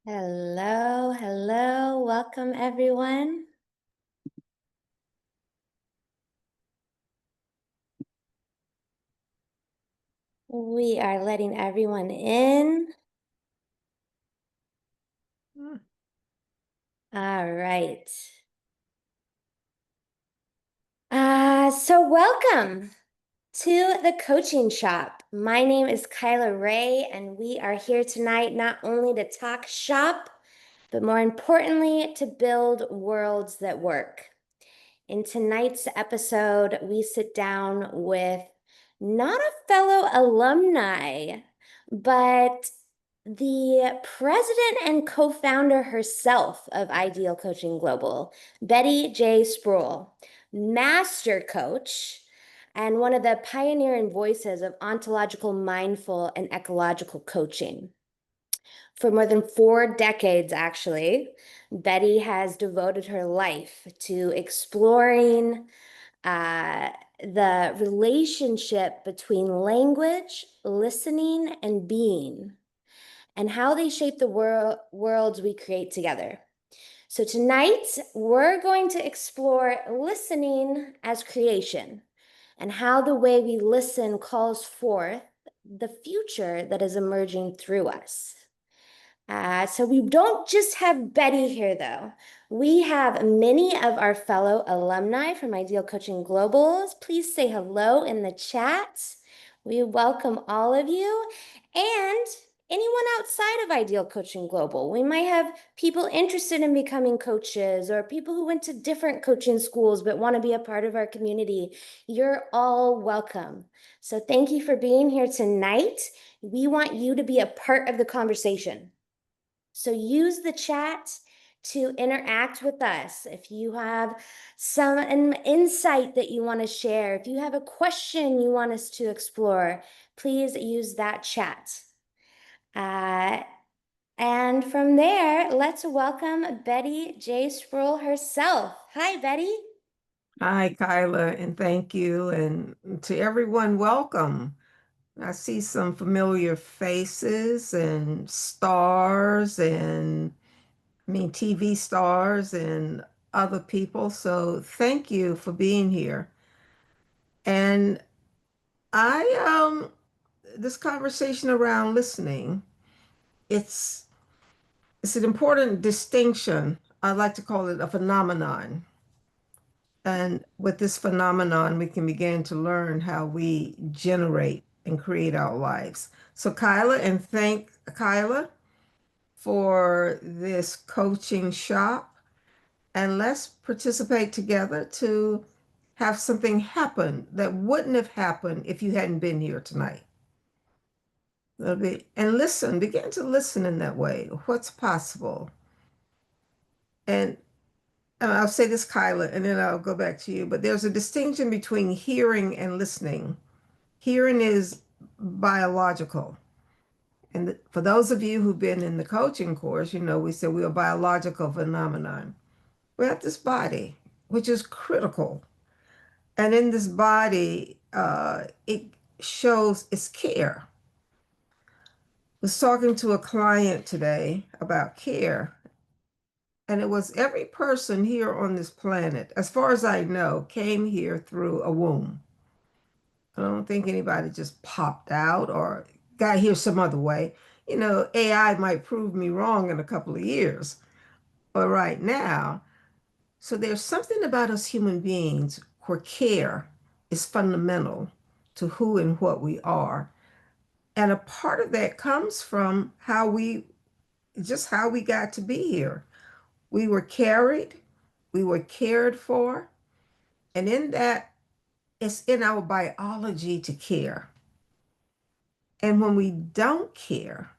Hello, hello. Welcome, everyone. We are letting everyone in. All right. So welcome to the coaching shop. My name is Kyla Rae, and we are here tonight not only to talk shop, but more importantly, to build worlds that work. In tonight's episode, we sit down with not a fellow alumni, but the president and co-founder herself of Ideal Coaching Global, Bettie J. Spruill, master coach, and one of the pioneering voices of ontological, mindful, and ecological coaching. For more than 4 decades, actually, Bettie has devoted her life to exploring the relationship between language, listening, and being, and how they shape the worlds we create together. So tonight, we're going to explore listening as creation and how the way we listen calls forth the future that is emerging through us. So we don't just have Bettie here, though. We have many of our fellow alumni from Ideal Coaching Globals. Please say hello in the chat. We welcome all of you and anyone outside of Ideal Coaching Global. We might have people interested in becoming coaches or people who went to different coaching schools but want to be a part of our community. You're all welcome. So thank you for being here tonight. We want you to be a part of the conversation. So use the chat to interact with us. If you have some insight that you want to share, if you have a question you want us to explore, please use that chat. And from there, let's welcome Bettie J. Spruill herself. Hi, Bettie. Hi, Kyla, and thank you. And to everyone, welcome. I see some familiar faces and stars and TV stars and other people. So thank you for being here. And I this conversation around listening, it's it's an important distinction. I like to call it a phenomenon. And with this phenomenon, we can begin to learn how we generate and create our lives. So, Kyla, and thank Kyla for this coaching shop. And let's participate together to have something happen that wouldn't have happened if you hadn't been here tonight. And listen, begin to listen in that way. What's possible? And I'll say this, Kyla, and then I'll go back to you. But there's a distinction between hearing and listening. Hearing is biological. And for those of you who've been in the coaching course, we said we're a biological phenomenon. We have this body, which is critical. And in this body, it shows its care. I was talking to a client today about care, and it was every person here on this planet, as far as I know, came here through a womb. I don't think anybody just popped out or got here some other way. AI might prove me wrong in a couple of years, but right now, so there's something about us human beings where care is fundamental to who and what we are. And a part of that comes from how we got to be here. We were carried, we were cared for, and in that, it's in our biology to care. And when we don't care,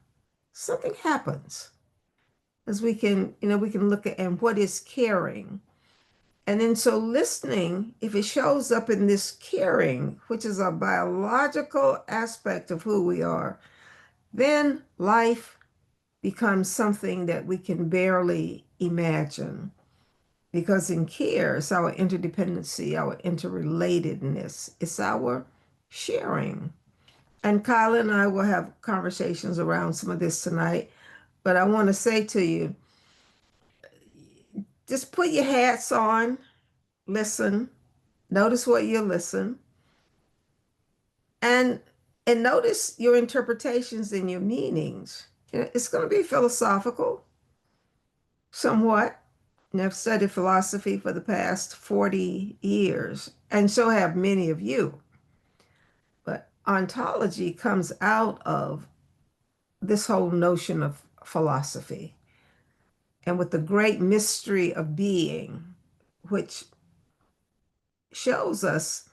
something happens. As we can look at and what is caring. And then so listening, if it shows up in this caring, which is a biological aspect of who we are, then life becomes something that we can barely imagine. Because in care, it's our interdependency, our interrelatedness, it's our sharing. And Kyla and I will have conversations around some of this tonight. But I want to say to you, just put your hats on, listen, notice what you listen, and notice your interpretations and your meanings. It's going to be philosophical, somewhat. And I've studied philosophy for the past 40 years, and so have many of you. But ontology comes out of this whole notion of philosophy and with the great mystery of being, which shows us,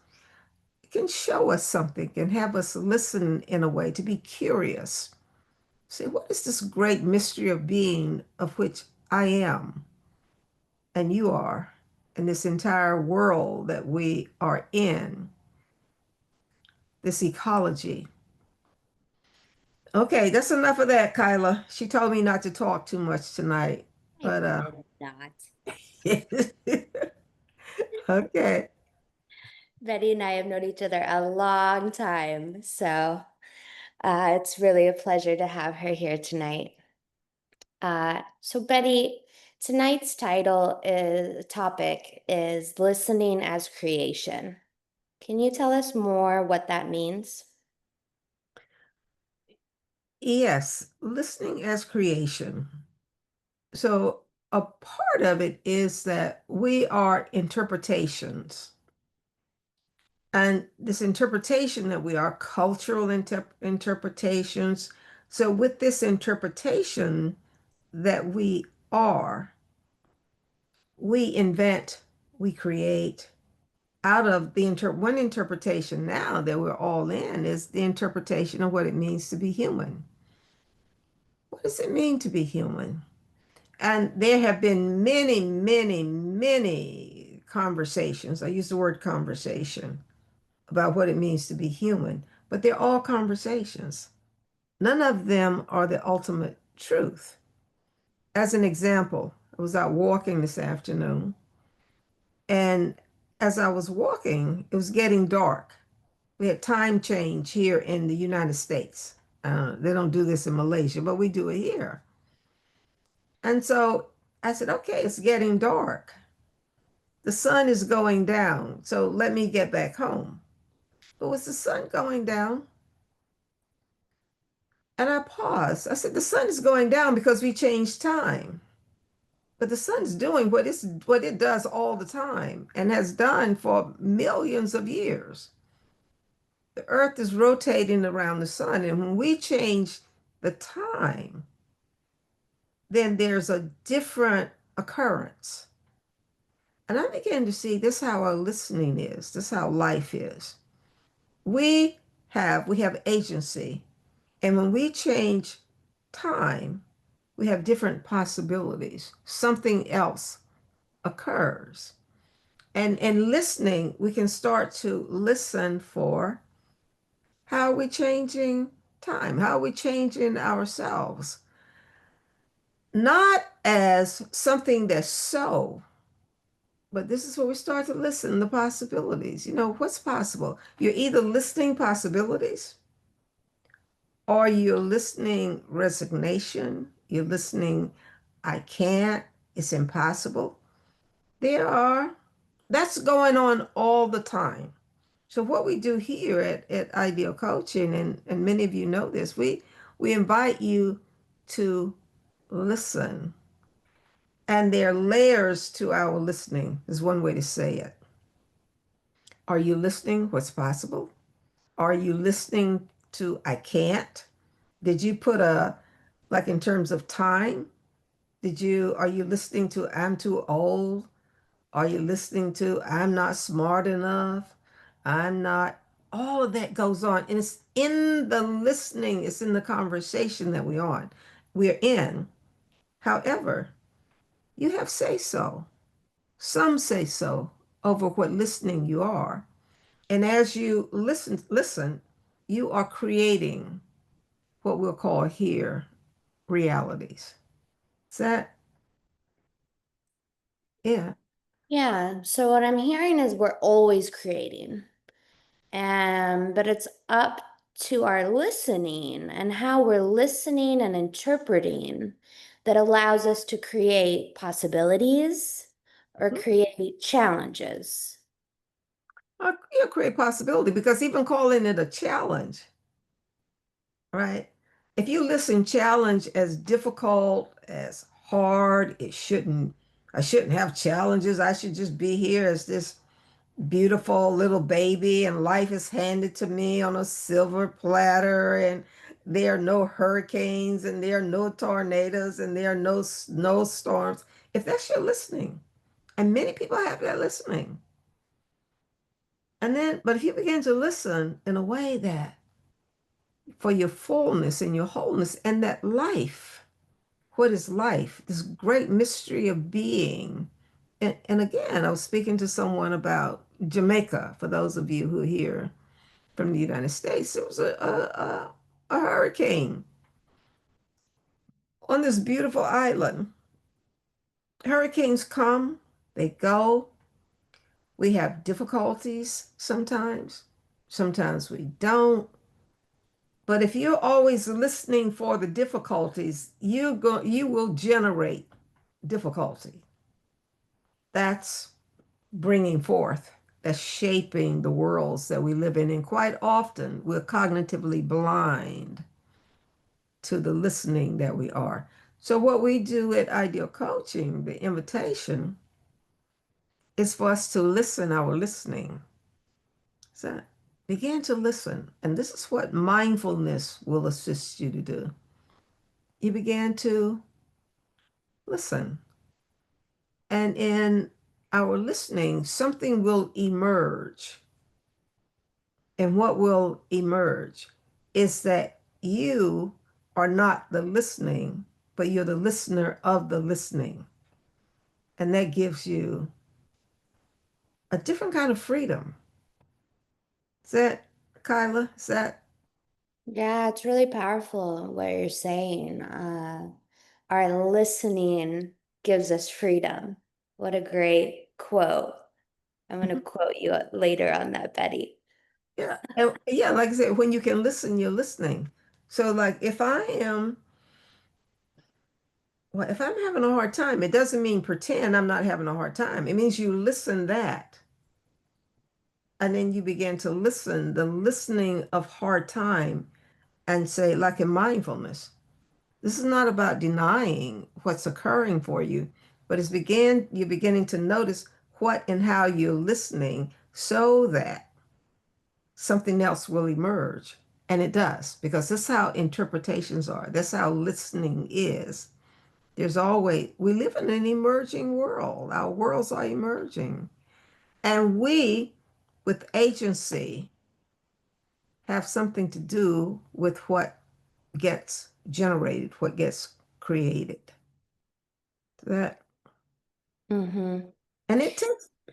can show us something, can have us listen in a way, to be curious. Say, what is this great mystery of being of which I am and you are, and this entire world that we are in, this ecology? Okay, that's enough of that, Kyla. She told me not to talk too much tonight, I but did not. okay. Betty and I have known each other a long time, so it's really a pleasure to have her here tonight. So Betty, tonight's topic is listening as creation. Can you tell us more what that means? Yes, listening as creation. So a part of it is that we are interpretations. And this interpretation that we are cultural interpretations. So with this interpretation that we are, we invent, we create out of the one interpretation now that we're all in is the interpretation of what it means to be human. What does it mean to be human? And there have been many, many, many conversations. I use the word conversation about what it means to be human, but they're all conversations. None of them are the ultimate truth. As an example, I was out walking this afternoon, and as I was walking, it was getting dark. We had time change here in the United States. They don't do this in Malaysia, but we do it here. And so I said, okay, it's getting dark. The sun is going down, so let me get back home. But was the sun going down? And I paused. I said, the sun is going down because we changed time. But the sun's doing what it does all the time and has done for millions of years. The earth is rotating around the sun, and when we change the time, then there's a different occurrence. And I began to see this how our listening is, this how life is. We we have agency. And when we change time, we have different possibilities. Something else occurs. And in listening, we can start to listen for how are we changing time? How are we changing ourselves? Not as something that's so, but this is where we start to listen, the possibilities. What's possible? You're either listening possibilities or you're listening resignation. You're listening, I can't, it's impossible. There are, that's going on all the time. So what we do here at Ideal Coaching, and many of you know this, we invite you to listen. And there are layers to our listening, is one way to say it. Are you listening what's possible? Are you listening to I can't? Did you put like in terms of time? Are you listening to I'm too old? Are you listening to I'm not smart enough? I'm not, all of that goes on. And it's in the listening, it's in the conversation that we're in. However, you have say so. Some say so over what listening you are. And as you listen, you are creating what we'll call here realities. Is that, yeah. Yeah, so what I'm hearing is we're always creating. But it's up to our listening and how we're listening and interpreting that allows us to create possibilities or Mhm. create challenges. Yeah, create possibility because even calling it a challenge, right? If you listen challenge as difficult, as hard, I shouldn't have challenges. I should just be here as this beautiful little baby, and life is handed to me on a silver platter, and there are no hurricanes, and there are no tornadoes, and there are no snowstorms. If that's your listening, and many people have that listening, but if you begin to listen in a way that for your fullness and your wholeness, and that life, what is life? This great mystery of being. And again, I was speaking to someone about Jamaica, for those of you who are here from the United States. There was a hurricane on this beautiful island. Hurricanes come, they go. We have difficulties sometimes. Sometimes we don't. But if you're always listening for the difficulties, you will generate difficulty. That's bringing forth, that's shaping the worlds that we live in. And quite often we're cognitively blind to the listening that we are. So, what we do at Ideal Coaching, the invitation is for us to listen our listening. So, begin to listen. And this is what mindfulness will assist you to do. You begin to listen. And in our listening, something will emerge. And what will emerge is that you are not the listening, but you're the listener of the listening. And that gives you a different kind of freedom. Is that, Kyla? Is that? Yeah, it's really powerful what you're saying. Our listening gives us freedom. What a great quote. I'm going to Mhm. quote you later on that, Betty. Yeah. And yeah, like I said, when you can listen, you're listening. So, like, if I'm having a hard time, it doesn't mean pretend I'm not having a hard time. It means you listen that. And then you begin to listen, the listening of hard time, and say, like in mindfulness, this is not about denying what's occurring for you, but you're beginning to notice what and how you're listening so that something else will emerge. And it does, because that's how interpretations are. That's how listening is. We live in an emerging world. Our worlds are emerging. And we, with agency, have something to do with what gets generated, what gets created. That Mm-hmm. and it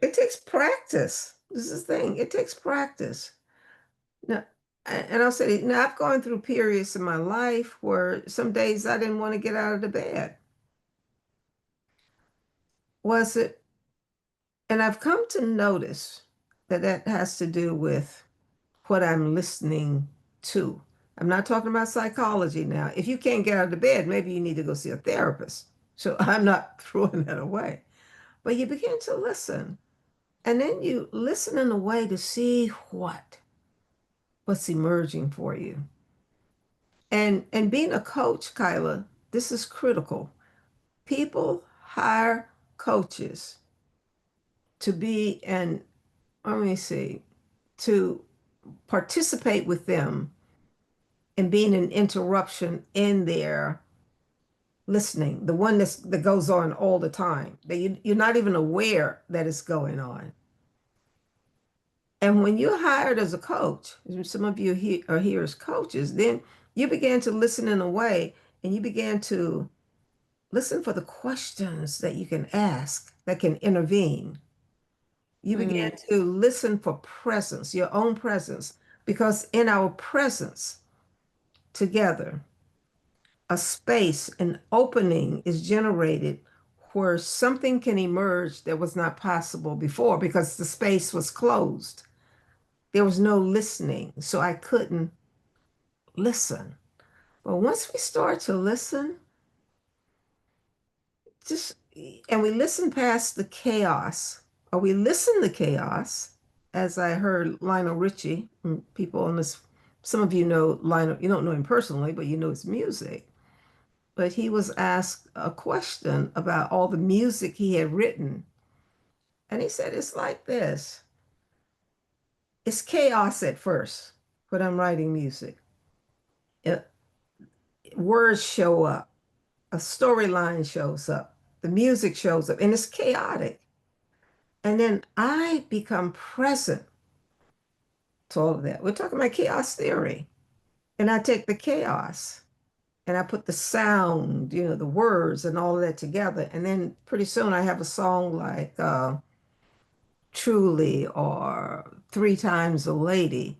takes practice. This is the thing. It takes practice. Now, and I'll say, now I've gone through periods in my life where some days I didn't want to get out of the bed. Was it? And I've come to notice that that has to do with what I'm listening to. I'm not talking about psychology now. If you can't get out of the bed, maybe you need to go see a therapist. So I'm not throwing that away. But you begin to listen. And then you listen in a way to see what's emerging for you. And being a coach, Kyla, this is critical. People hire coaches to be and let me see, to participate with them in being an interruption in their listening, the one that goes on all the time, that you're not even aware that it's going on. And when you're hired as a coach, some of you are here as coaches, then you began to listen in a way and you began to listen for the questions that you can ask that can intervene. You began Mm, to listen for presence, your own presence, because in our presence together, a space, an opening is generated where something can emerge that was not possible before because the space was closed. There was no listening, so I couldn't listen. But once we start to listen, just and we listen past the chaos, or we listen to chaos, as I heard Lionel Richie, people on this, some of you know Lionel, you don't know him personally, but you know his music. But he was asked a question about all the music he had written. And he said, it's like this. It's chaos at first when I'm writing music. It, words show up, a storyline shows up, the music shows up, and it's chaotic. And then I become present to all of that. We're talking about chaos theory. And I take the chaos and I put the sound, the words and all of that together. And then pretty soon I have a song like Truly or Three Times a Lady.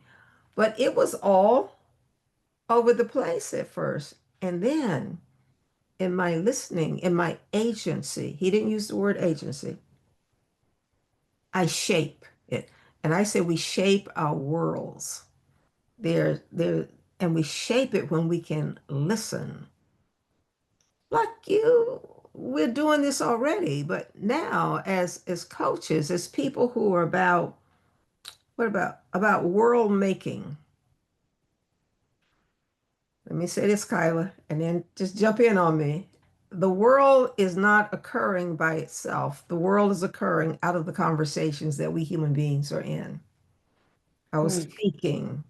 But it was all over the place at first. And then in my listening, in my agency, he didn't use the word agency, I shape it. And I say we shape our worlds. There, and we shape it when we can listen. Like we're doing this already, but now as coaches, as people who are about what about world making. Let me say this, Kyla, and then just jump in on me. The world is not occurring by itself. The world is occurring out of the conversations that we human beings are in. Our Hmm. speaking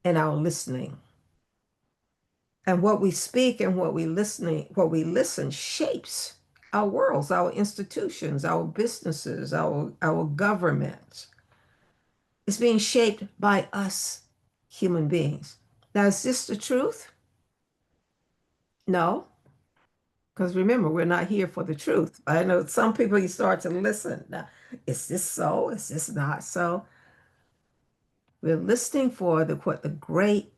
and our listening. And what we speak and what we listen shapes our worlds, our institutions, our businesses, our government. It's being shaped by us human beings. Now, is this the truth? No, because remember, we're not here for the truth. I know some people you start to listen. Now, is this so? Is this not so? We're listening for the what the great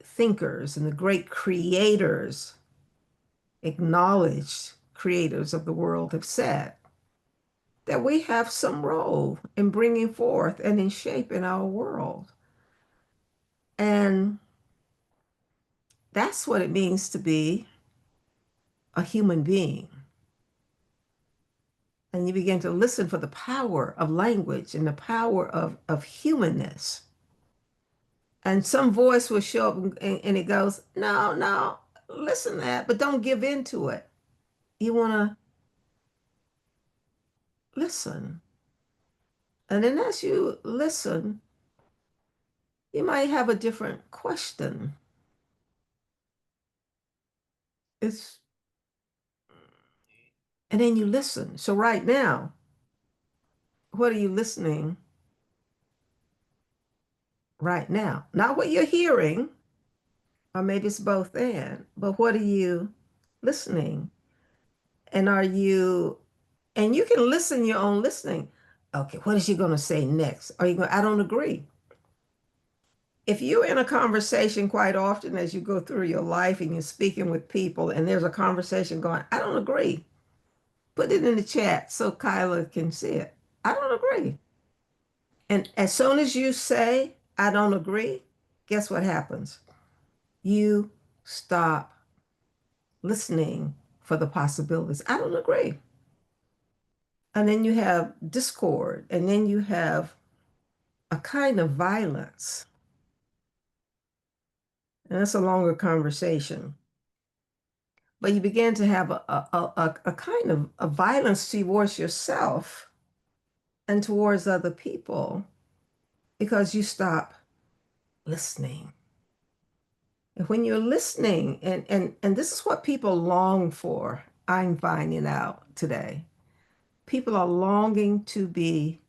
thinkers and the great creators, acknowledged creators of the world have said that we have some role in bringing forth and in shaping our world. And that's what it means to be a human being. And you begin to listen for the power of language and the power of humanness. And some voice will show up and it goes, no, no, listen to that, but don't give in to it. You want to listen. And then as you listen, you might have a different question. It's and then you listen. So right now, what are you listening right now? Not what you're hearing, or maybe it's both and, but what are you listening? And are you, and you can listen your own listening. Okay, what is she going to say next? Are you going, I don't agree. If you're in a conversation quite often as you go through your life and you're speaking with people and there's a conversation going, I don't agree. Put it in the chat so Kyla can see it. I don't agree. And as soon as you say, I don't agree, guess what happens? You stop listening for the possibilities. I don't agree. And then you have discord, and then you have a kind of violence. And that's a longer conversation. But you begin to have a kind of a violence towards yourself and towards other people because you stop listening. And when you're listening, and this is what people long for, I'm finding out today. People are longing to be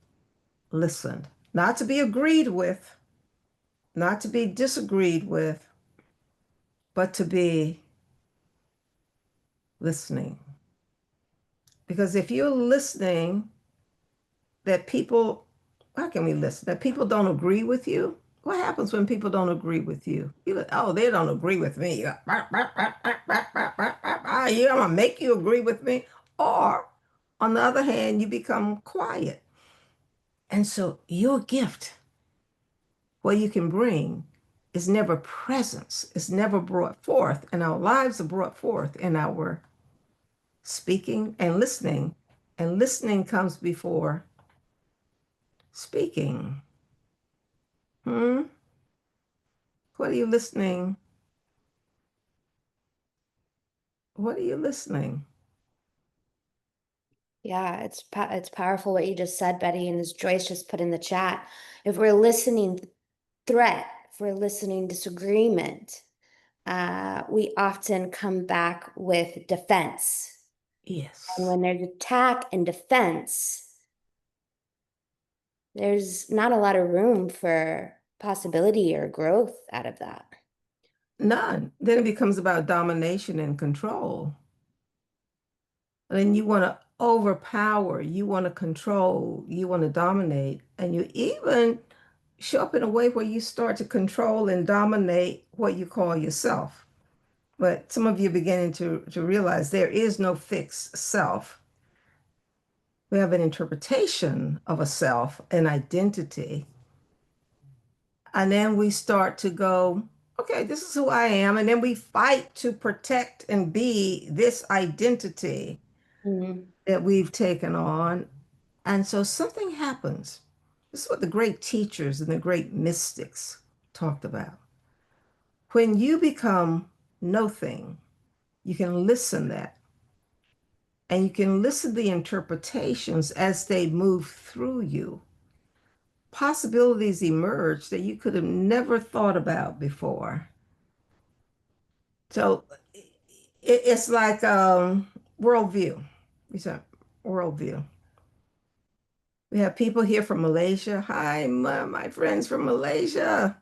listened, not to be agreed with, not to be disagreed with, but to be listening. Because if you're listening, that people, how can we listen? That people don't agree with you. What happens when people don't agree with you? You like, oh, they don't agree with me. Yeah, I'm gonna make you agree with me. Or on the other hand, you become quiet. And so your gift, what you can bring, is never presence. It's never brought forth, and our lives are brought forth in our speaking and listening. And listening comes before speaking. Hmm? What are you listening? What are you listening? Yeah, it's powerful what you just said, Betty, and as Joyce just put in the chat. If we're listening threat, if we're listening disagreement, we often come back with defense. And Yes. when there's attack and defense, there's not a lot of room for possibility or growth out of that. None. Then it becomes about domination and control. And then you want to overpower, you want to control, you want to dominate, and you even show up in a way where you start to control and dominate what you call yourself. But some of you are beginning to realize there is no fixed self. We have an interpretation of a self, an identity. And then we start to go, okay, this is who I am. And then we fight to protect and be this identity Mhm. that we've taken on. And so something happens. This is what the great teachers and the great mystics talked about. When you become nothing, you can listen that. And you can listen to the interpretations as they move through you. Possibilities emerge that you could have never thought about before. So it's like worldview. We said worldview. We have people here from Malaysia. Hi, my friends from Malaysia.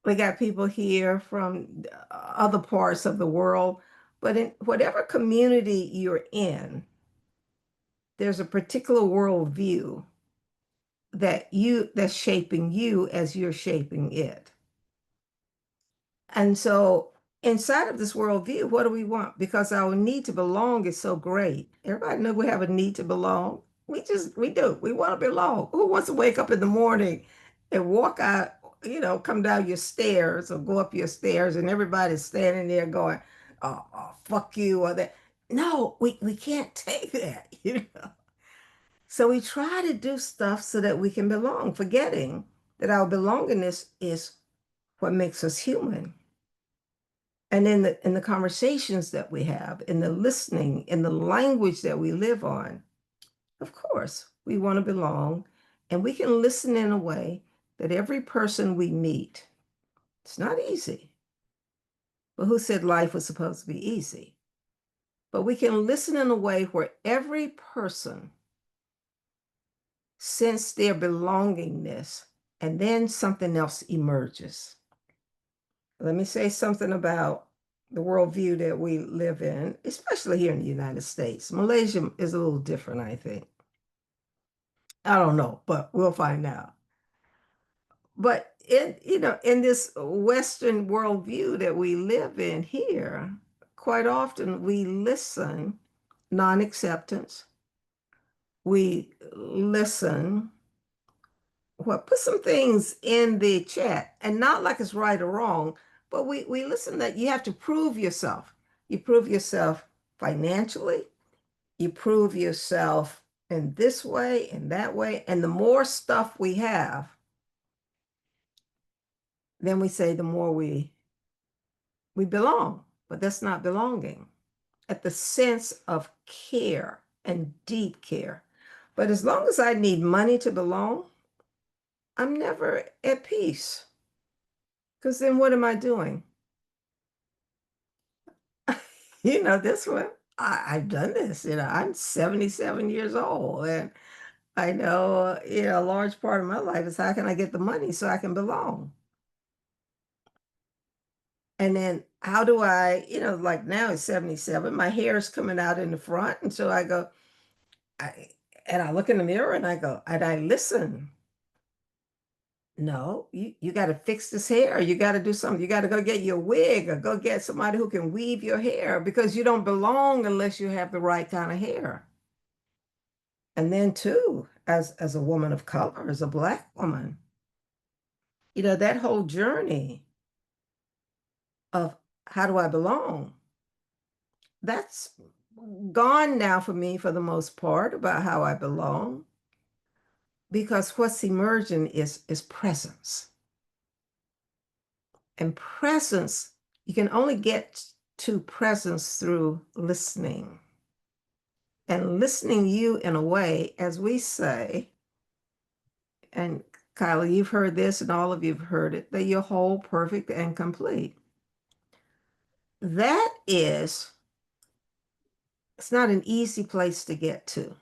We got people here from other parts of the world. But in whatever community you're in, there's a particular worldview that's shaping you as you're shaping it. And so inside of this worldview, what do we want? Because our need to belong is so great. Everybody know we have a need to belong. We do. We want to belong. Who wants to wake up in the morning and walk out, come down your stairs or go up your stairs and everybody's standing there going, oh, fuck you or that. No, we can't take that, So we try to do stuff so that we can belong, forgetting that our belongingness is what makes us human. And in the conversations that we have, in the listening, in the language that we live on, of course, we want to belong. And we can listen in a way that every person we meet, it's not easy. But who said life was supposed to be easy? But we can listen in a way where every person sense their belongingness, and then something else emerges. Let me say something about the worldview that we live in, especially here in the United States. Malaysia is a little different, I think. I don't know, but we'll find out. But in this Western worldview that we live in here, quite often we listen non-acceptance. We listen well, put some things in the chat and not like it's right or wrong, but we listen that you have to prove yourself. You prove yourself financially, you prove yourself in this way, in that way. And the more stuff we have, then we say the more we belong. But that's not belonging at the sense of care and deep care. But as long as I need money to belong, I'm never at peace. Because then what am I doing? This one, I've done this. I'm 77 years old, and I know, a large part of my life is how can I get the money so I can belong? And then how do I, like now it's 77, my hair is coming out in the front. And so I go, I, and I look in the mirror and I go, and I listen. No, you got to fix this hair. You got to do something. You got to go get your wig or go get somebody who can weave your hair because you don't belong unless you have the right kind of hair. And then too, as a woman of color, as a Black woman, That whole journey of how do I belong, that's gone now for me for the most part about how I belong, because what's emerging is presence. And presence, you can only get to presence through listening. And listening you in a way, as we say, and Kyla, you've heard this and all of you have heard it, that you're whole, perfect, and complete. That is, it's not an easy place to get to.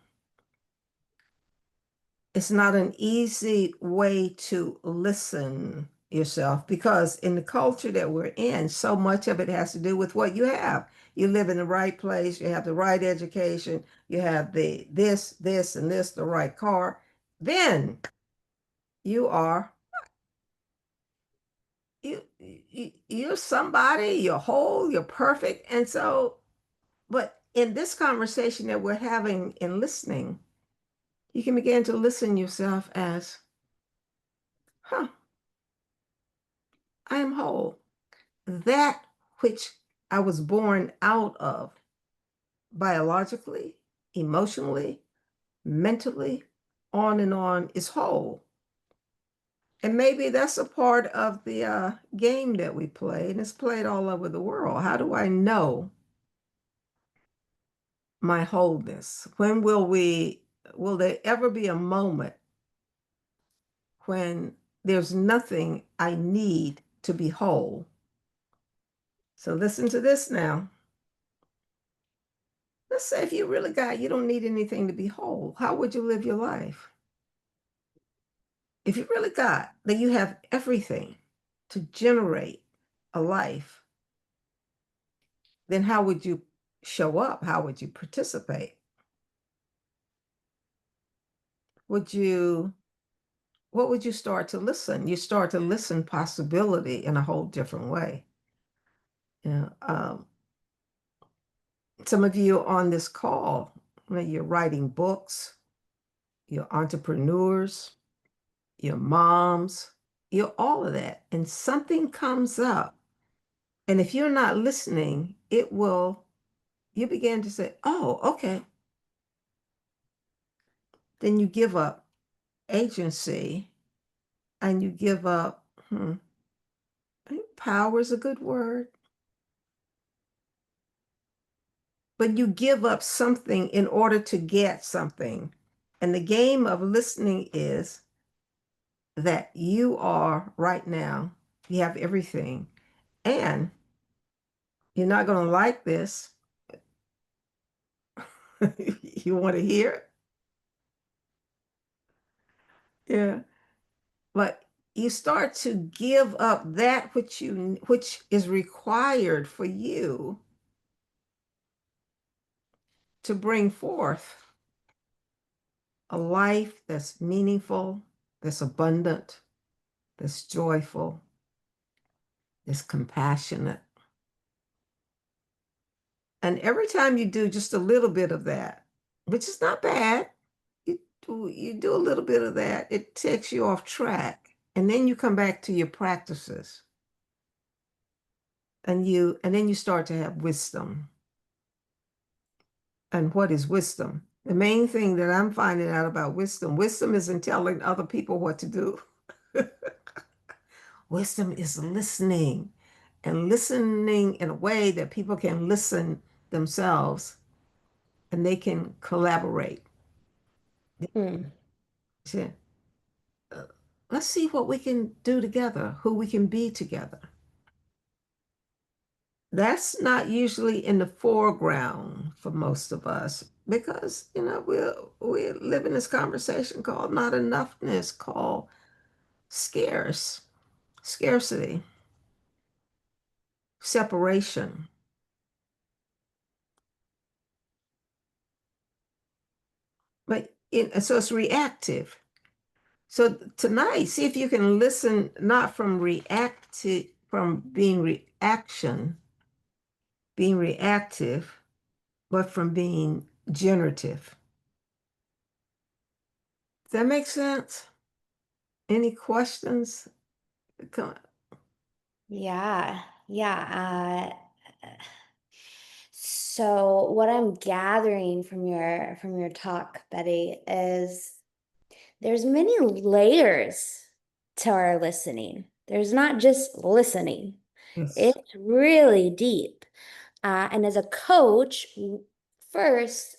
It's not an easy way to listen yourself, because in the culture that we're in, so much of it has to do with what you have. You live in the right place, you have the right education, you have the this, and this, the right car. Then you are you're somebody, you're whole, you're perfect. And so, but in this conversation that we're having in listening, you can begin to listen yourself as, huh, I am whole. That which I was born out of biologically, emotionally, mentally, on and on is whole. And maybe that's a part of the game that we play, and it's played all over the world. How do I know my wholeness? When will there ever be a moment when there's nothing I need to be whole? So listen to this now. Let's say if you really you don't need anything to be whole, how would you live your life? If you really got that you have everything to generate a life, then how would you show up? How would you participate? Would you, what would you start to listen? You start to listen possibility in a whole different way. Yeah. Some of you on this call, you're writing books, you're entrepreneurs, you're moms, you're all of that. And something comes up. And if you're not listening, you begin to say, oh, okay. Then you give up agency and you give up, I think power is a good word, but you give up something in order to get something. And the game of listening is that you are right now, you have everything, and you're not going to like this. You want to hear it? Yeah. But you start to give up that which is required for you to bring forth a life that's meaningful, that's abundant, that's joyful, that's compassionate. And every time you do just a little bit of that, which is not bad, you do a little bit of that, it takes you off track. And then you come back to your practices and then you start to have wisdom. And what is wisdom? The main thing that I'm finding out about wisdom isn't telling other people what to do. Wisdom is listening, and listening in a way that people can listen themselves and they can collaborate. Hmm. Say, uh, let's see what we can do together, who we can be together. That's not usually in the foreground for most of us because, we live in this conversation called not enoughness, called scarcity, separation. So it's reactive. So tonight, see if you can listen not from being reactive, but from being generative. Does that make sense? Any questions? Come Yeah, yeah. So what I'm gathering from your talk, Betty, is there's many layers to our listening. There's not just listening. Yes. It's really deep. And as a coach, first,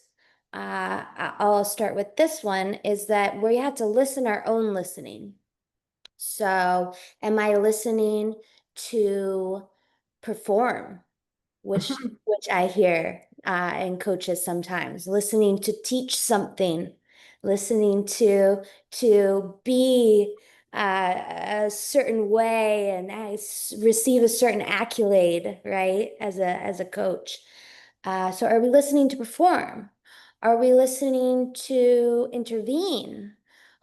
I'll start with this one is that we have to listen our own listening. So, am I listening to perform? Which I hear in coaches sometimes, listening to teach something, listening to be a certain way and receive a certain accolade, right? As a coach. So are we listening to perform? Are we listening to intervene?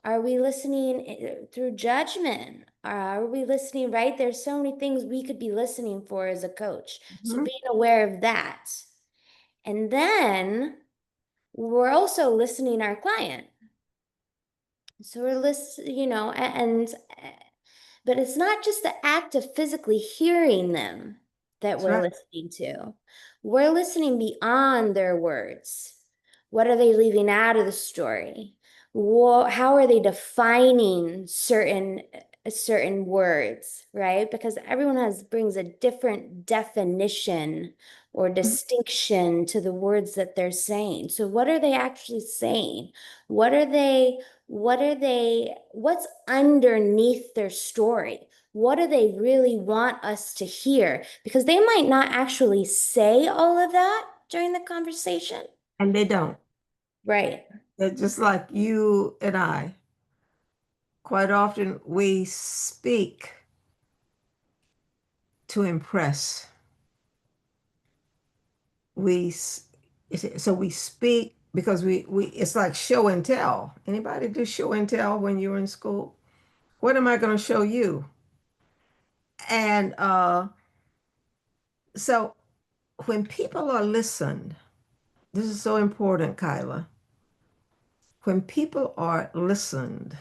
Are we listening through judgment? Are we listening, right? There's so many things we could be listening for as a coach. So Mhm. being aware of that. And then we're also listening our client. So we're listening, but it's not just the act of physically hearing them that That's we're right. listening to. We're listening beyond their words. What are they leaving out of the story? How are they defining certain words, right? Because everyone brings a different definition or distinction to the words that they're saying. So what are they actually saying? What are they what's underneath their story? What do they really want us to hear? Because they might not actually say all of that during the conversation. And they don't. Right. They're just like you and I. Quite often we speak to impress. We so we speak because we it's like show and tell. Anybody do show and tell when you were in school? What am I going to show you? And so when people are listened, this is so important, Kyla. When people are listened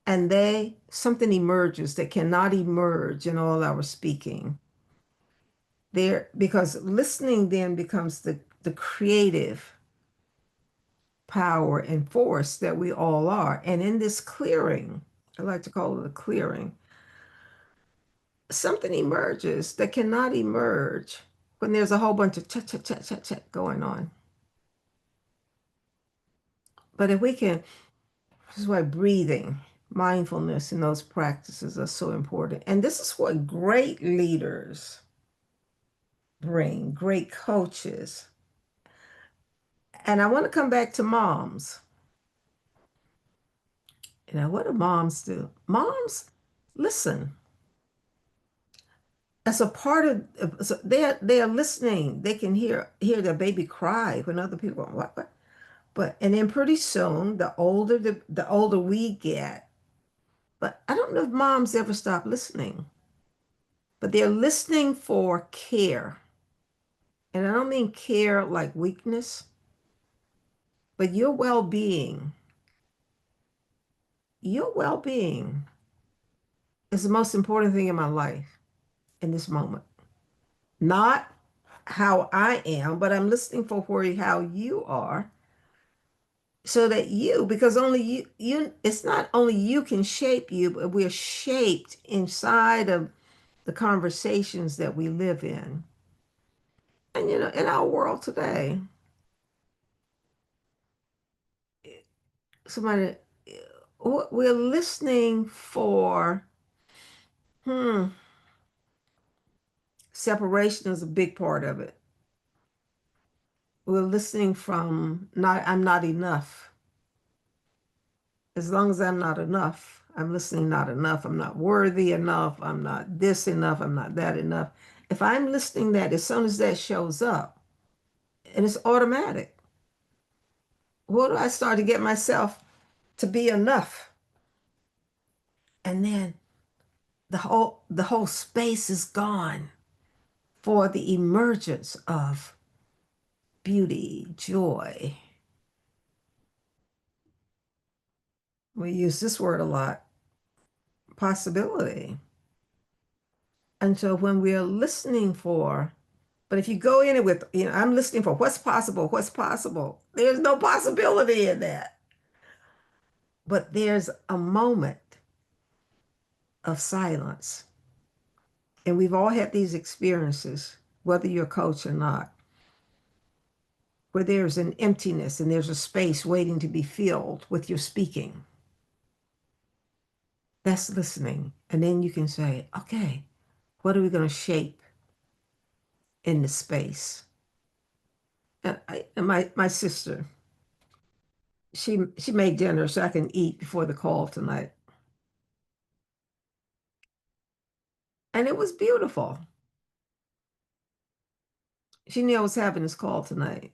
and they something emerges that cannot emerge in all our speaking, there because listening then becomes the creative power and force that we all are. And in this clearing, I like to call it a clearing, something emerges that cannot emerge when there's a whole bunch of chat, chat, chat, chat, chat going on. But if we can, this is why breathing, mindfulness, and those practices are so important. And this is what great leaders bring, great coaches. And I want to come back to moms. What do moms do? Moms listen. As a part of so they are listening. They can hear their baby cry when other people are what? But and then pretty soon, the older we get, but I don't know if moms ever stop listening, but they're listening for care. And I don't mean care like weakness, but your well-being. Your well-being is the most important thing in my life in this moment. Not how I am, but I'm listening for how you are so that because only it's not only you can shape you, but we're shaped inside of the conversations that we live in. And in our world today, somebody we're listening for hmm, separation is a big part of it. We're listening from not I'm not enough. As long as I'm not enough, I'm listening not enough. I'm not worthy enough. I'm not this enough. I'm not that enough. If I'm listening that, as soon as that shows up, and it's automatic, what do I start to get myself to be enough? And then the whole space is gone for the emergence of beauty, joy. We use this word a lot. possibility. And so when we're listening for, but if you go in it with, I'm listening for what's possible, there's no possibility in that. But there's a moment of silence. And we've all had these experiences, whether you're a coach or not, where there's an emptiness and there's a space waiting to be filled with your speaking. That's listening. And then you can say, okay, what are we going to shape in the space? And my sister, she made dinner so I can eat before the call tonight. And it was beautiful. She knew I was having this call tonight.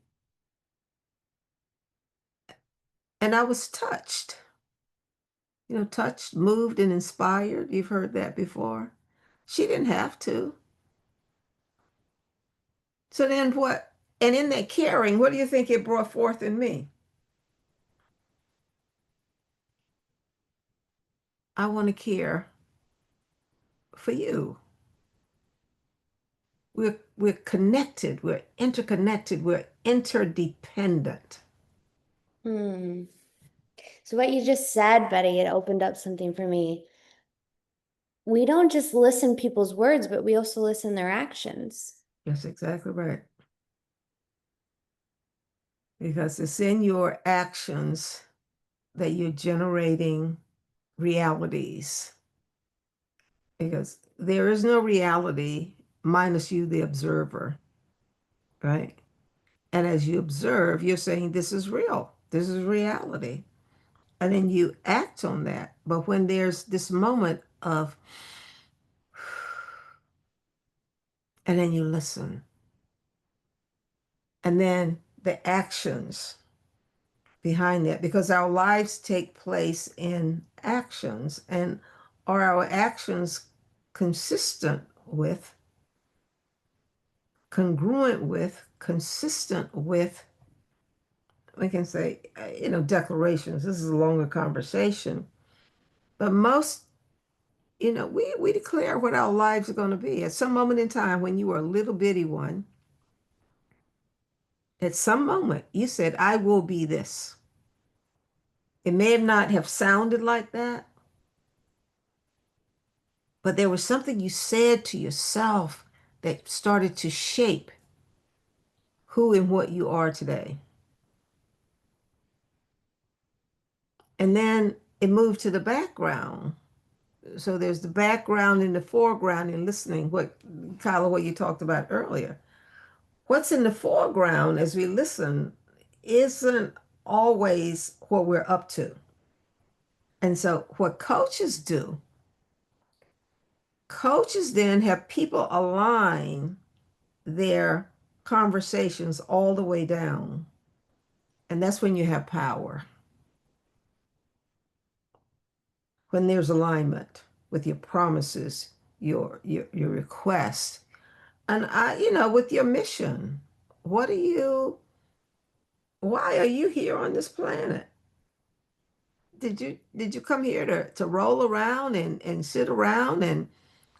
And I was touched, touched, moved, and inspired. You've heard that before. She didn't have to. So then what? And in that caring, what do you think it brought forth in me? I want to care for you. We're connected, we're interconnected, we're interdependent. Hmm. So what you just said, Betty, it opened up something for me. We don't just listen people's words, but we also listen their actions. That's exactly right. Because it's in your actions that you're generating realities. Because there is no reality minus you, the observer, right? And as you observe, you're saying, this is real, this is reality. And then you act on that. But when there's this moment of, and then you listen, and then the actions behind that, because our lives take place in actions. And are our actions consistent with, congruent with, consistent with, we can say, declarations. This is a longer conversation. But most, we declare what our lives are going to be. At some moment in time, when you were a little bitty one, at some moment, you said, I will be this. It may have not have sounded like that, but there was something you said to yourself that started to shape who and what you are today. And then it moved to the background. So there's the background and the foreground in listening, Kyla, what you talked about earlier. What's in the foreground as we listen isn't always what we're up to. And so what coaches then have people align their conversations all the way down. And that's when you have power. When there's alignment with your promises, your requests, and with your mission. What are you, why are you here on this planet? Did you come here to roll around and sit around and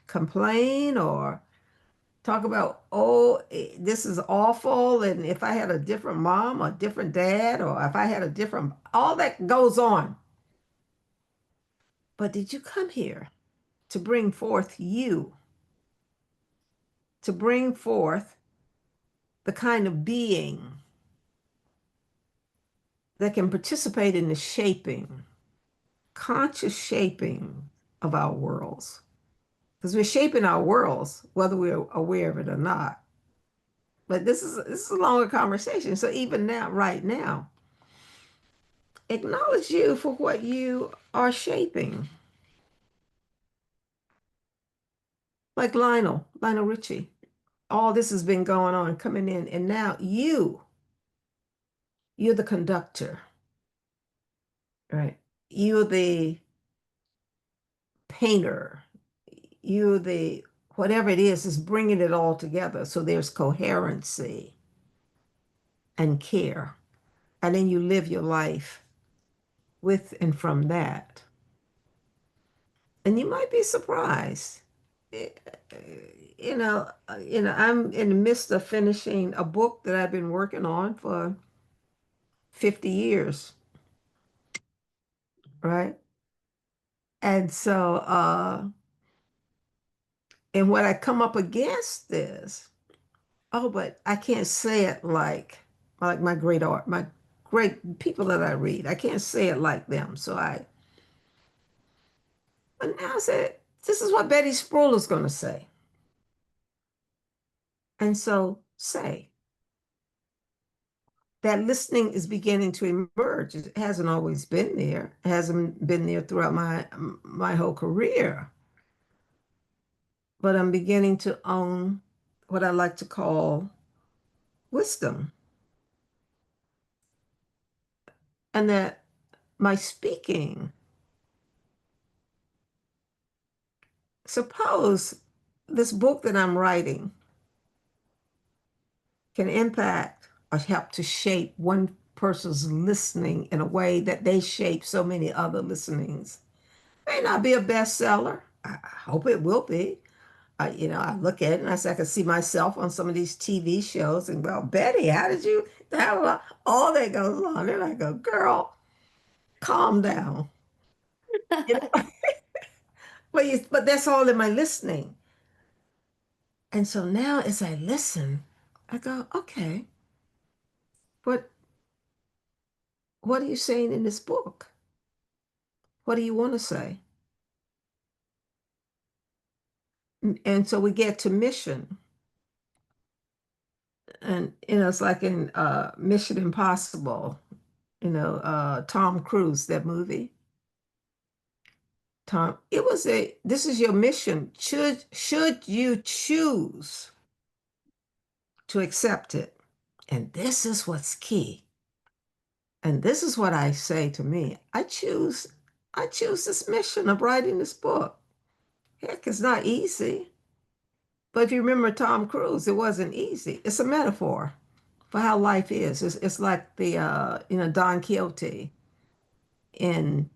complain or talk about, oh, this is awful, and if I had a different mom or different dad, or if I had a different, all that goes on. But did you come here to bring forth you, to bring forth the kind of being that can participate in the shaping, conscious shaping of our worlds? Because we're shaping our worlds, whether we're aware of it or not. But this is a longer conversation. So even now, right now, acknowledge you for what you are shaping. Like Lionel Richie. All this has been going on, coming in, and now you're the conductor, right? You're the painter. You're the whatever it is bringing it all together. So there's coherency and care. And then you live your life with and from that. And you might be surprised. Eh, I'm in the midst of finishing a book that I've been working on for 50 years, right? And so, and when I come up against this, oh, but I can't say it like my great people that I read. I can't say it like them. But now I said, this is what Betty Spruill is going to say. And so say that listening is beginning to emerge. It hasn't always been there. It hasn't been there throughout my whole career. But I'm beginning to own what I like to call wisdom. And that my speaking, suppose this book that I'm writing can impact or help to shape one person's listening in a way that they shape so many other listenings. May not be a bestseller. I hope it will be. I look at it and I say, I can see myself on some of these TV shows and, well, Betty, how did you, all that goes on. And I go, girl, calm down. You know, but that's all in my listening. And so now as I listen, I go, okay, but what are you saying in this book? What do you want to say? And so we get to mission. And, it's like in Mission Impossible, Tom Cruise, that movie. Tom, this is your mission. Should you choose to accept it? And this is what's key. And this is what I say to me. I choose this mission of writing this book. Heck, it's not easy. But if you remember Tom Cruise, it wasn't easy. It's a metaphor for how life is. It's like the Don Quixote in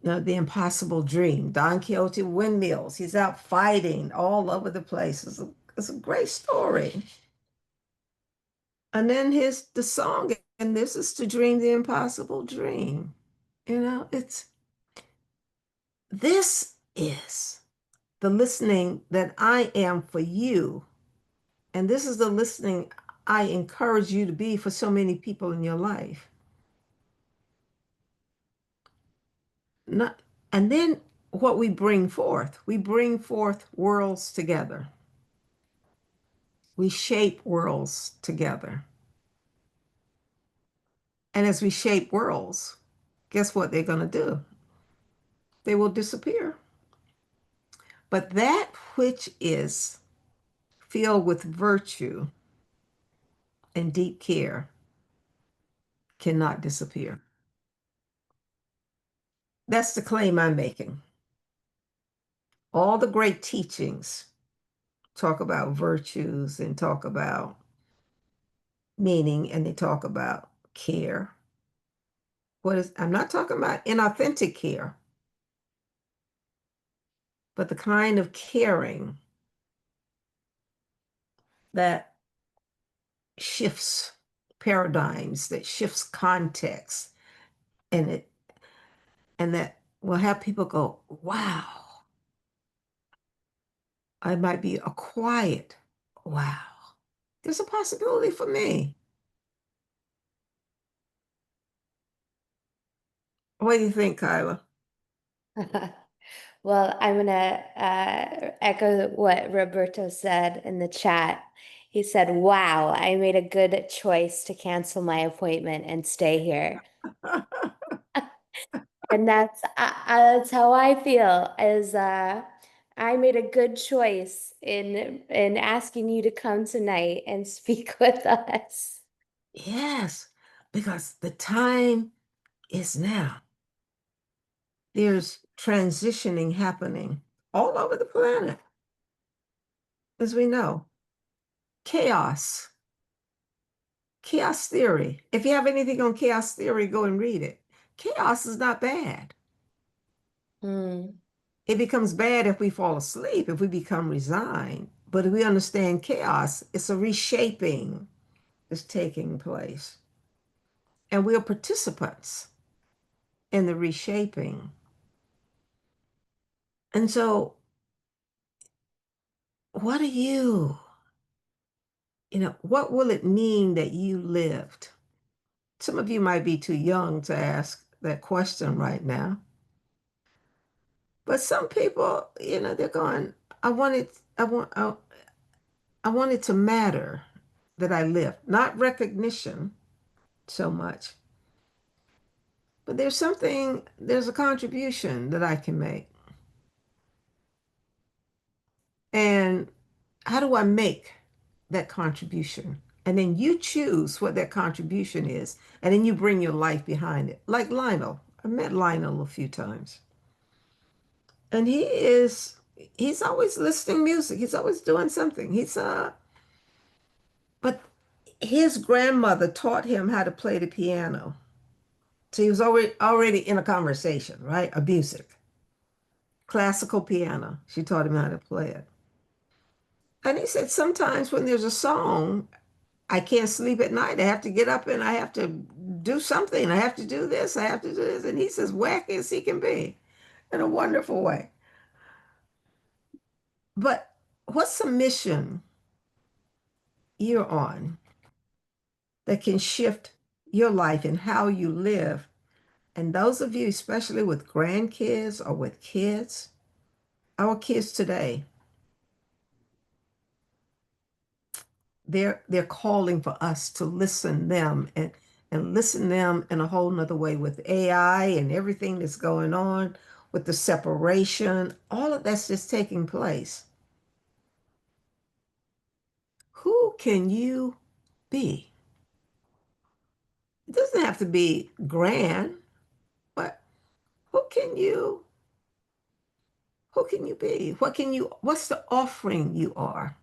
the Impossible Dream. Don Quixote windmills. He's out fighting all over the place. It's a great story. And then here's the song, and this is to dream the impossible dream. This is the listening that I am for you. And this is the listening I encourage you to be for so many people in your life. Not, and then what we bring forth worlds together. We shape worlds together. And as we shape worlds, guess what they're going to do? They will disappear. But that which is filled with virtue and deep care cannot disappear. That's the claim I'm making. All the great teachings talk about virtues and talk about meaning and they talk about care. I'm not talking about inauthentic care, but the kind of caring that shifts paradigms, that shifts context, and it and that will have people go, wow, I might be a quiet, wow. There's a possibility for me. What do you think, Kyla? Well, I'm gonna echo what Roberto said in the chat. He said, "Wow, I made a good choice to cancel my appointment and stay here." And that's how I feel, is I made a good choice in asking you to come tonight and speak with us. Yes, because the time is now. There's transitioning happening all over the planet, as we know. Chaos, chaos theory. If you have anything on chaos theory, go and read it. Chaos is not bad. Mm. It becomes bad if we fall asleep, if we become resigned. But if we understand chaos, it's a reshaping that's taking place. And we are participants in the reshaping. And so, what are you? What will it mean that you lived? Some of you might be too young to ask that question right now. But some people, they're going, I want it, I want it to matter that I lived, not recognition so much. But there's a contribution that I can make. And how do I make that contribution? And then you choose what that contribution is. And then you bring your life behind it. Like Lionel. I met Lionel a few times. And he's always listening music. He's always doing something. But his grandmother taught him how to play the piano. So he was already in a conversation, right? A music. Classical piano. She taught him how to play it. And he said, sometimes when there's a song, I can't sleep at night. I have to get up and I have to do something. I have to do this. I have to do this. And he says, wacky as he can be in a wonderful way. But what's the mission you're on that can shift your life and how you live? And those of you, especially with grandkids or with kids, our kids today, they're calling for us to listen them and listen them in a whole nother way with AI and everything that's going on with the separation, all of that's just taking place. Who can you be? It doesn't have to be grand, but who can you who can you be? What's the offering you are?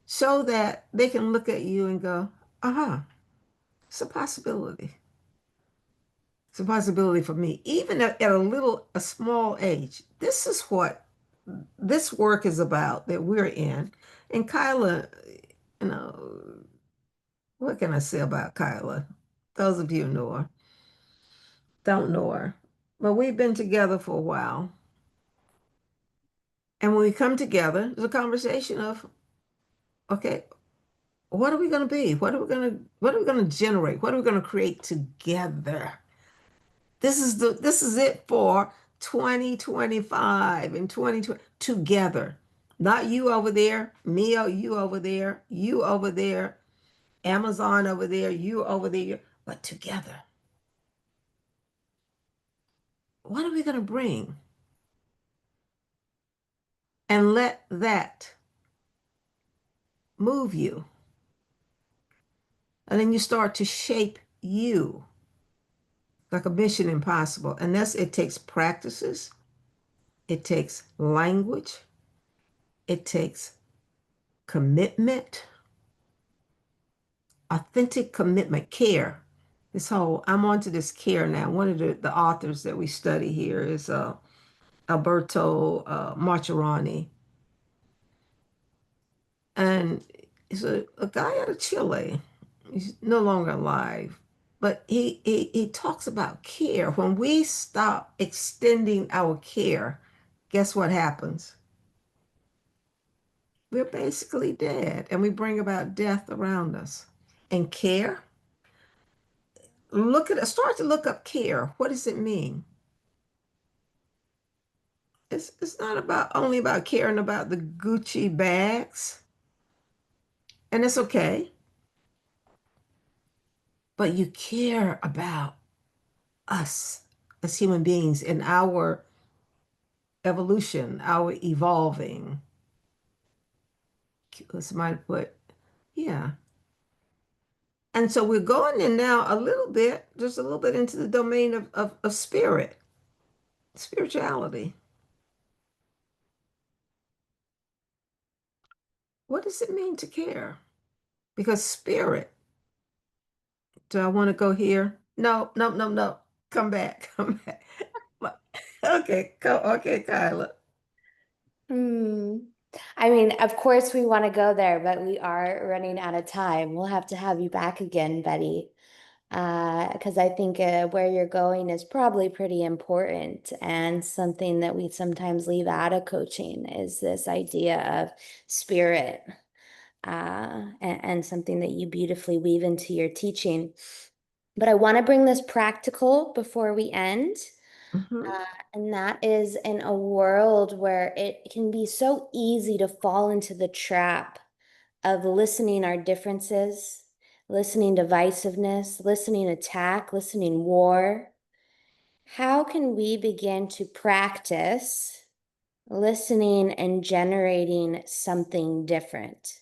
So that they can look at you and go, uh-huh, it's a possibility. It's a possibility for me, even at a small age. This is what this work is about that we're in. And Kyla, you know, what can I say about Kyla? Those of you who know her don't know her. But we've been together for a while. And when we come together, there's a conversation of, okay, what are we going to be? What are we going to generate? What are we going to create together? This is it for 2025 and 2020 together. Not you over there, me or you over there, Amazon over there, you over there, but together. What are we going to bring? And let that move you. And then you start to shape you like a mission impossible. And it takes practices, it takes language, it takes commitment, authentic commitment, care. I'm onto this care now. One of the authors that we study here is Alberto Marcherani. And he's a guy out of Chile. He's no longer alive. But he talks about care. When we stop extending our care, guess what happens? We're basically dead, and we bring about death around us. And care, start to look up care. What does it mean? It's not about only about caring about the Gucci bags, and it's okay, but you care about us as human beings in our evolution, our evolving. Somebody put, yeah. And so we're going in now just a little bit into the domain of spirit, spirituality. What does it mean to care? Because spirit, do I want to go here? No, no, no, no. Come back, come back. Okay, okay, Kyla. Hmm. I mean, of course we want to go there, but we are running out of time. We'll have to have you back again, Betty, because I think where you're going is probably pretty important and something that we sometimes leave out of coaching is this idea of spirit, and something that you beautifully weave into your teaching. But I want to bring this practical before we end. Hmm. And that is in a world where it can be so easy to fall into the trap of listening our differences, listening divisiveness, listening attack, listening war. How can we begin to practice listening and generating something different?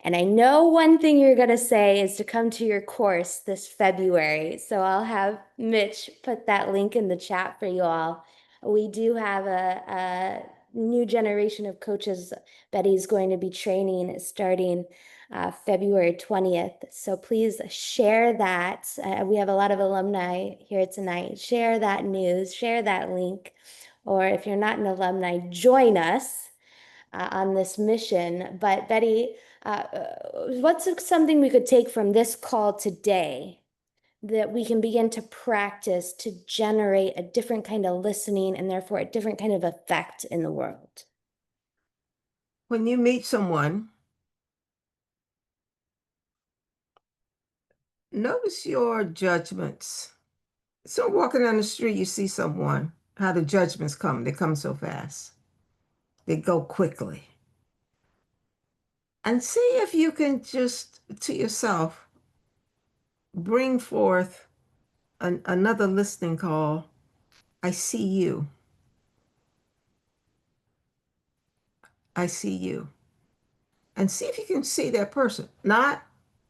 And I know one thing you're going to say is to come to your course this February. So I'll have Mitch put that link in the chat for you all. We do have a new generation of coaches Betty's going to be training starting February 20th. So please share that. We have a lot of alumni here tonight. Share that news, share that link. Or if you're not an alumni, join us on this mission. But Betty, what's something we could take from this call today that we can begin to practice to generate a different kind of listening and therefore a different kind of effect in the world? When you meet someone, notice your judgments. So walking down the street, you see someone, how the judgments come. They come so fast. They go quickly. And see if you can just to yourself bring forth another listening call. I see you. I see you. And see if you can see that person, not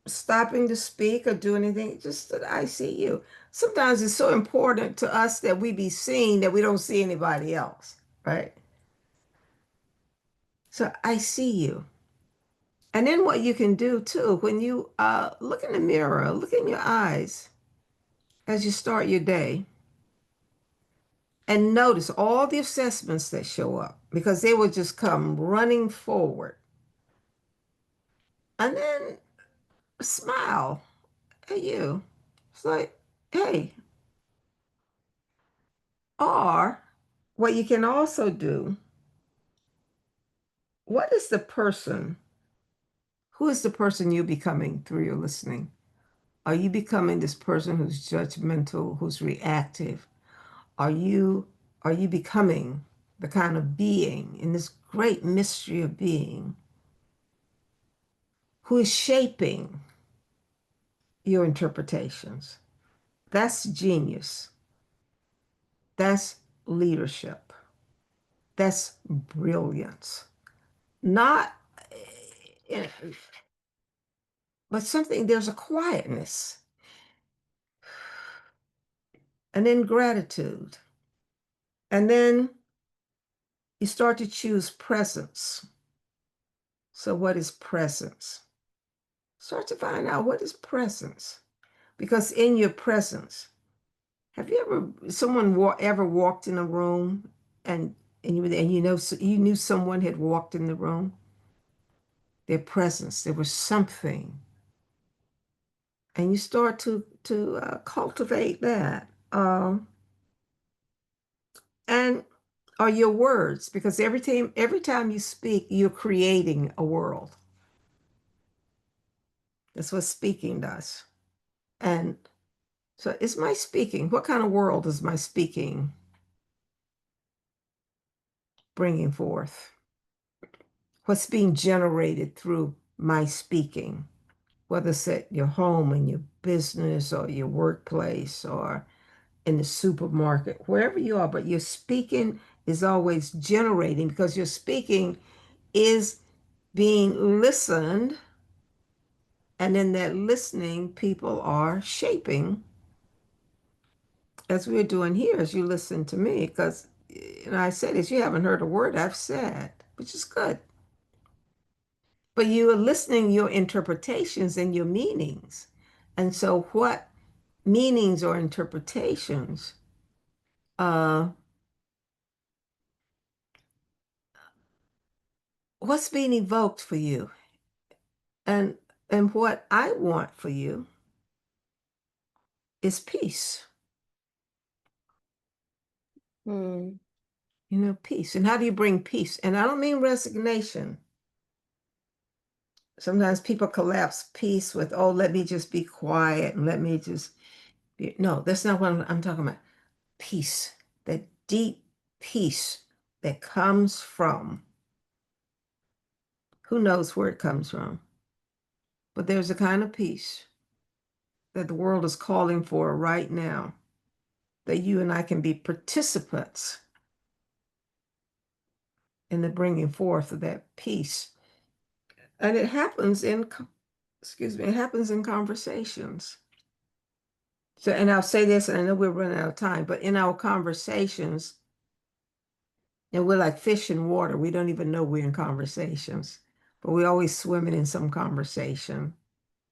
stopping to speak or do anything, just that I see you. Sometimes it's so important to us that we be seen that we don't see anybody else, right? So I see you. And then what you can do too, when you look in the mirror, look in your eyes as you start your day and notice all the assessments that show up because they will just come running forward. And then smile at you. It's like, hey, or what you can also do, what is the person, who is the person you're becoming through your listening? Are you becoming this person who's judgmental, who's reactive? Are you are you becoming the kind of being in this great mystery of being who is shaping your interpretations? That's genius. That's leadership. That's brilliance. Not, eh, but something, there's a quietness and then gratitude. And then you start to choose presence. So, what is presence? Start to find out what is presence. Because in your presence, have you ever, someone ever walked in a room and you know so you knew someone had walked in the room? Their presence, there was something, and you start to cultivate that. And are your words, because every time you speak, you're creating a world. That's what speaking does. And so, is my speaking? What kind of world is my speaking bringing forth? What's being generated through my speaking? Whether it's at your home, in your business, or your workplace, or in the supermarket, wherever you are, but your speaking is always generating because your speaking is being listened. And in that listening, people are shaping, as we're doing here, as you listen to me, because I said this, you haven't heard a word I've said, which is good. But you are listening your interpretations and your meanings. And so what meanings or interpretations uh, what's being evoked for you? And what I want for you is peace. Hmm. Peace. And how do you bring peace? And I don't mean resignation. Sometimes people collapse peace with, oh, let me just be quiet and let me just be. No, that's not what I'm talking about. Peace, that deep peace that comes from, who knows where it comes from, but there's a kind of peace that the world is calling for right now, that you and I can be participants in the bringing forth of that peace. And it happens excuse me, it happens in conversations. So, and I'll say this, and I know we're running out of time, but in our conversations, and we're like fish in water, we don't even know we're in conversations, but we're always swimming in some conversation.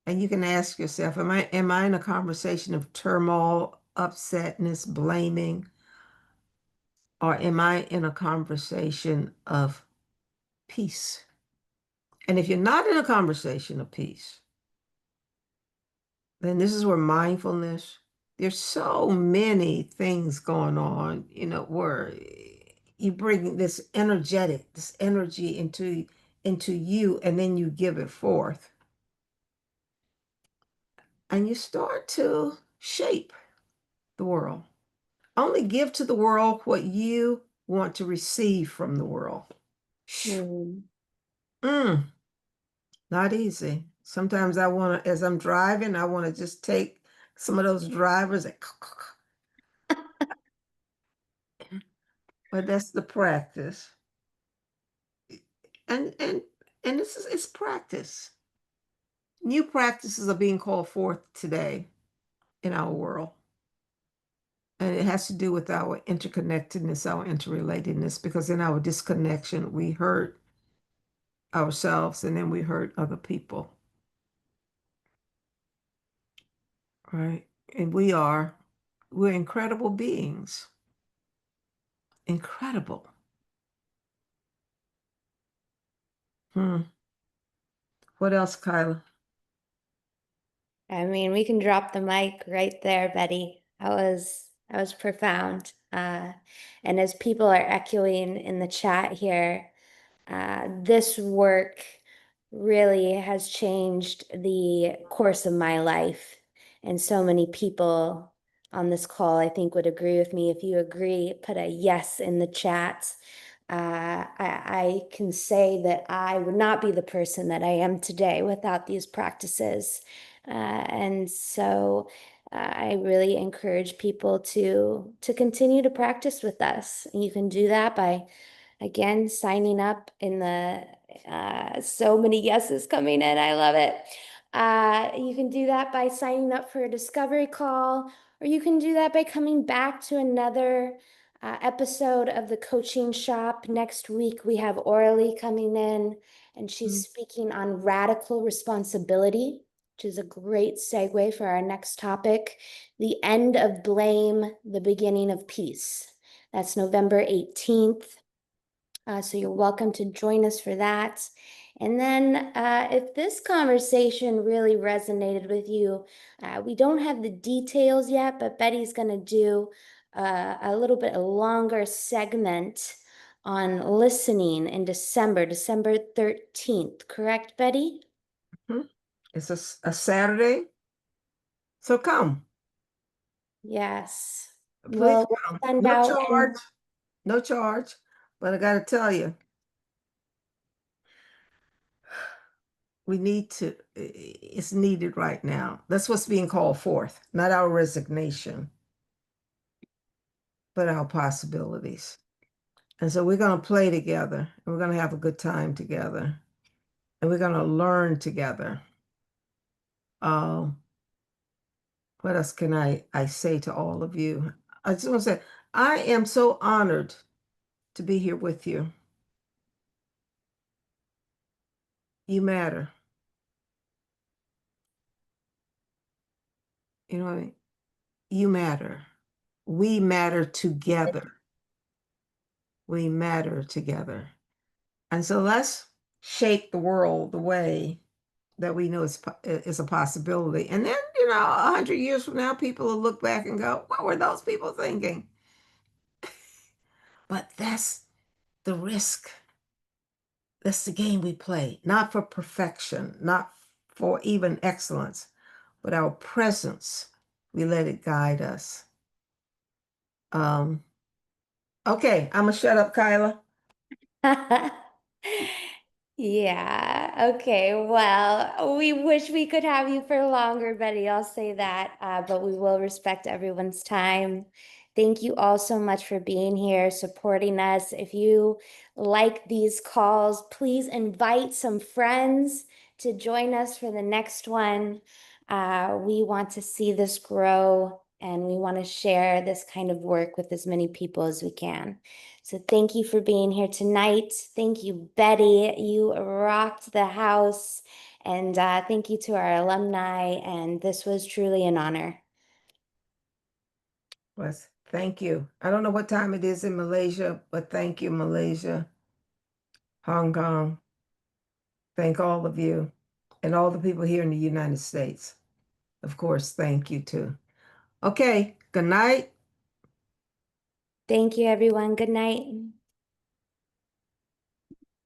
And you can ask yourself, am I in a conversation of turmoil, upsetness, blaming, or am I in a conversation of peace? And if you're not in a conversation of peace, then this is where mindfulness, there's so many things going on, where you bring this energy into you, and then you give it forth. And you start to shape the world. Only give to the world what you want to receive from the world. Hmm. Mm, not easy. Sometimes I want to, as I'm driving, I want to just take some of those drivers and, but that's the practice. And and it's practice. New practices are being called forth today in our world. And it has to do with our interconnectedness, our interrelatedness, because in our disconnection, we hurt ourselves and then we hurt other people, right? And we're incredible beings. Incredible. Hmm. What else, Kyla? I mean, we can drop the mic right there, Betty. That was profound. And as people are echoing in the chat here, this work really has changed the course of my life. And so many people on this call, I think, would agree with me. If you agree, put a yes in the chat. I can say that I would not be the person that I am today without these practices. And so I really encourage people to continue to practice with us. And you can do that by, again, signing up in the so many yeses coming in. I love it. You can do that by signing up for a discovery call, or you can do that by coming back to another episode of the coaching shop. Next week, we have Orly coming in, and she's Mm. speaking on radical responsibility, which is a great segue for our next topic, the end of blame, the beginning of peace. That's November 18th. So you're welcome to join us for that. And then if this conversation really resonated with you, we don't have the details yet, but Betty's going to do a little bit longer segment on listening in December 13th. Correct, Betty? Hmm. It's a Saturday, so come. Yes. Please We'll come. send No out charge, and no charge. But I got to tell you, we need to, it's needed right now. That's what's being called forth, not our resignation, but our possibilities. And so we're going to play together and we're going to have a good time together and we're going to learn together. Um, what else can I say to all of you? I just want to say, I am so honored to be here with you. You matter. You know what I mean? You matter. We matter together. We matter together. And so let's shape the world the way that we know is a possibility. And then, 100 years from now, people will look back and go, what were those people thinking? But that's the risk. That's the game we play, not for perfection, not for even excellence, but our presence. We let it guide us. Um, okay, I'm gonna shut up, Kyla. Yeah. Okay. Well, we wish we could have you for longer, Betty. I'll say that. But we will respect everyone's time. Thank you all so much for being here, supporting us. If you like these calls, please invite some friends to join us for the next one. We want to see this grow and we want to share this kind of work with as many people as we can. So thank you for being here tonight. Thank you, Betty. You rocked the house. And thank you to our alumni. And this was truly an honor. Wes, thank you. I don't know what time it is in Malaysia, but thank you, Malaysia, Hong Kong. Thank all of you and all the people here in the United States. Of course, thank you too. Okay, good night. Thank you, everyone. Good night.